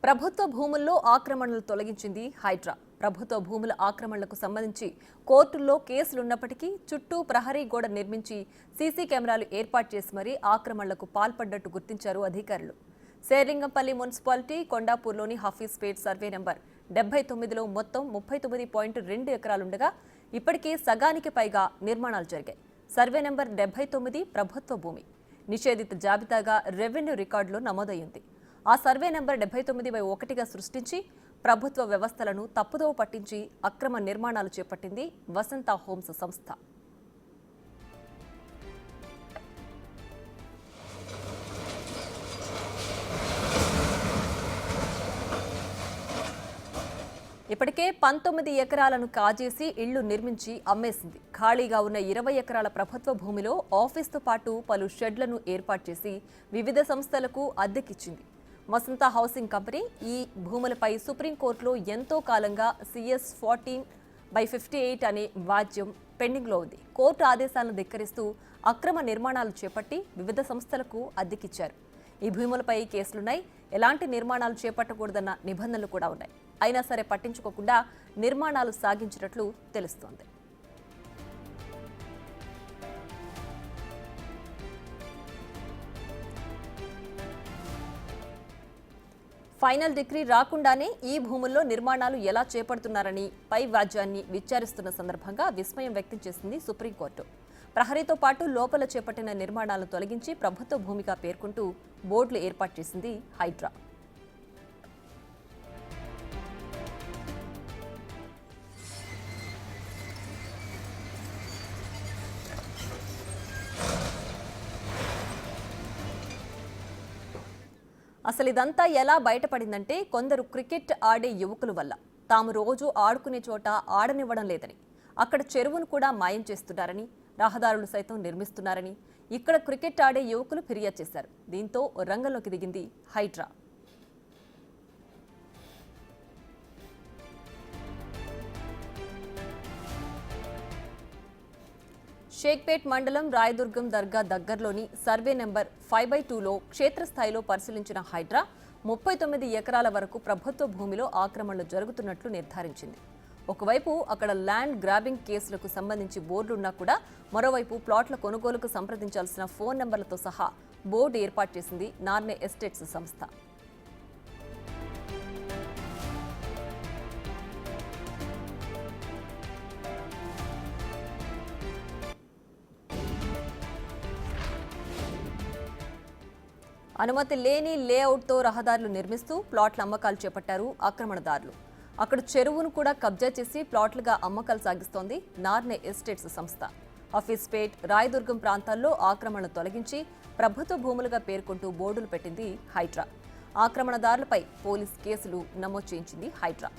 ప్రభుత్వ భూముల్లో ఆక్రమణలు తొలగించింది హైడ్రా. ప్రభుత్వ భూముల ఆక్రమణలకు సంబంధించి కోర్టుల్లో కేసులున్నప్పటికీ చుట్టూ ప్రహరీ గోడ నిర్మించి సీసీ కెమెరాలు ఏర్పాటు చేసి మరీ ఆక్రమణలకు పాల్పడ్డట్టు గుర్తించారు అధికారులు. శేర్లింగంపల్లి మున్సిపాలిటీ కొండాపూర్లోని హఫీజ్పేట్ సర్వే నెంబర్ 79లో మొత్తం 39.2 ఎకరాలుండగా ఇప్పటికే సగానికి పైగా నిర్మాణాలు జరిగాయి. సర్వే నెంబర్ 79 ప్రభుత్వ భూమి నిషేధిత జాబితాగా రెవెన్యూ రికార్డులో నమోదయ్యింది. ఆ సర్వే నెంబర్ 79/1గా సృష్టించి ప్రభుత్వ వ్యవస్థలను తప్పుదోవ పట్టించి అక్రమ నిర్మాణాలు చేపట్టింది వసంత హోమ్స్ సంస్థ. ఇప్పటికే 19 ఎకరాలను కాజేసి ఇళ్లు నిర్మించి అమ్మేసింది. ఖాళీగా ఉన్న 20 ఎకరాల ప్రభుత్వ భూమిలో ఆఫీస్తో పాటు పలు షెడ్లను ఏర్పాటు చేసి వివిధ సంస్థలకు అద్దెకిచ్చింది. వసంత హౌసింగ్ కంపెనీ ఈ భూములపై సుప్రీంకోర్టులో ఎంతో కాలంగా CS 14/58 అనే వాద్యం పెండింగ్లో ఉంది. కోర్టు ఆదేశాలను ధిక్కరిస్తూ అక్రమ నిర్మాణాలు చేపట్టి వివిధ సంస్థలకు అద్దెకిచ్చారు. ఈ భూములపై కేసులున్నాయి. ఎలాంటి నిర్మాణాలు చేపట్టకూడదన్న నిబంధనలు కూడా ఉన్నాయి. అయినా సరే పట్టించుకోకుండా నిర్మాణాలు సాగించినట్లు తెలుస్తోంది. ఫైనల్ డిగ్రీ రాకుండానే ఈ భూముల్లో నిర్మాణాలు ఎలా చేపడుతున్నారని పై వ్యాజ్యాన్ని విచారిస్తున్న సందర్భంగా విస్మయం వ్యక్తం చేసింది సుప్రీంకోర్టు. ప్రహరీతో పాటు లోపల చేపట్టిన నిర్మాణాలను తొలగించి ప్రభుత్వ భూమిగా పేర్కొంటూ బోర్డులు ఏర్పాటు చేసింది హైడ్రా. అసలు ఇదంతా ఎలా బయటపడిందంటే కొందరు క్రికెట్ ఆడే యువకుల వల్ల. తాము రోజు ఆడుకునే చోట ఆడనివ్వడం లేదని, అక్కడ చెరువును కూడా మాయం చేస్తున్నారని, రహదారులు సైతం నిర్మిస్తున్నారని ఇక్కడ క్రికెట్ ఆడే యువకులు ఫిర్యాదు చేశారు. దీంతో రంగంలోకి దిగింది హైడ్రా. షేక్పేట్ మండలం రాయదుర్గం దర్గా దగ్గరలోని సర్వే నెంబర్ 5/2లో క్షేత్రస్థాయిలో పరిశీలించిన హైడ్రా 39 ఎకరాల వరకు ప్రభుత్వ భూమిలో ఆక్రమణలు జరుగుతున్నట్లు నిర్ధారించింది. ఒకవైపు అక్కడ ల్యాండ్ గ్రాబింగ్ కేసులకు సంబంధించి బోర్డులున్నా కూడా మరోవైపు ప్లాట్ల కొనుగోలుకు సంప్రదించాల్సిన ఫోన్ నెంబర్లతో సహా బోర్డు ఏర్పాటు చేసింది నార్నే ఎస్టేట్స్ సంస్థ. అనుమతి లేని లేఅవుట్తో రహదారులు నిర్మిస్తూ ప్లాట్ల అమ్మకాలు చేపట్టారు ఆక్రమణదారులు. అక్కడ చెరువును కూడా కబ్జా చేసి ప్లాట్లుగా అమ్మకాలు సాగిస్తోంది నార్నే ఎస్టేట్స్ సంస్థ. హఫీజ్పేట్, రాయదుర్గం ప్రాంతాల్లో ఆక్రమణలు తొలగించి ప్రభుత్వ భూములుగా పేర్కొంటూ బోర్డులు పెట్టింది హైడ్రా. ఆక్రమణదారులపై పోలీస్ కేసులు నమోదు చేయించింది హైడ్రా.